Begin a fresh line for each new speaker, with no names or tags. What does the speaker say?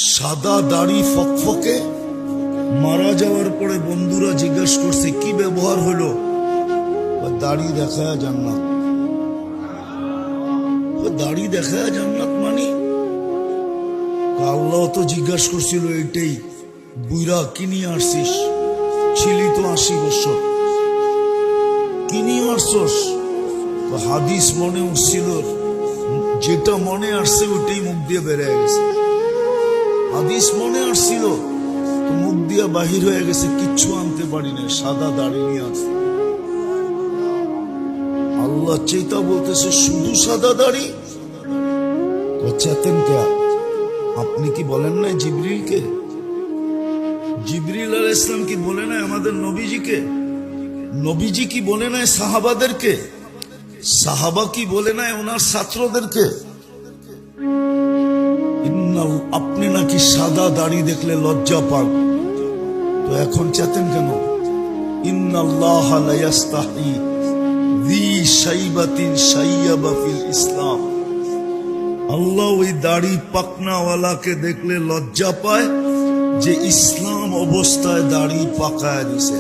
সাদা দাড়ি ফকফকে, মারা যাওয়ার পরে বন্ধুরা জিজ্ঞাসা করছে কি ব্যবহার হলো, দাড়ি দেখায় জান্নাত। দাড়ি দেখায় জান্নাত মানে আল্লাহ তো জিজ্ঞাসা করছিল এটাই, বুইরা কি নিয়ে আসছিস, ছিলি তো 80 বছর, কি নিয়ে আসছস? হাদিস মনে উঠছিল, যেটা মনে আসছে ওইটাই মুখ দিয়ে বেড়ে গেছে। হাদিস মনে আসছিল তো মুখ দিয়ে বাহির হয়ে গেছে, কিচ্ছু আনতে পারি না, সাদা দাড়ি নিয়ে আসছে। আল্লাহ চেতা বলতেছে শুধু সাদা দাড়ি। চেতেন কে আপনি? কি বলেন না জিবরিলকে? জিবরিল আলাইহিস সালাম কি বলে নাই আমাদের নবীজিকে? নবীজি কি বলে নাই সাহাবাদেরকে? সাহাবা কি বলে নাই ওনার ছাত্রদেরকে? আপনি নাকি সাদা দাড়ি দেখলে লজ্জা পান, তো এখন চেতেন কেন? ইন্নাল্লাহ লা ইয়াস্তাহি যী শাইবাতিন শাইয়াবা ফিল ইসলাম। আল্লাহ ওই দাড়ি পাকনাওয়ালাকে দেখলে লজ্জা পায় যে ইসলাম অবস্থায় দাড়ি পাকায় দিছে।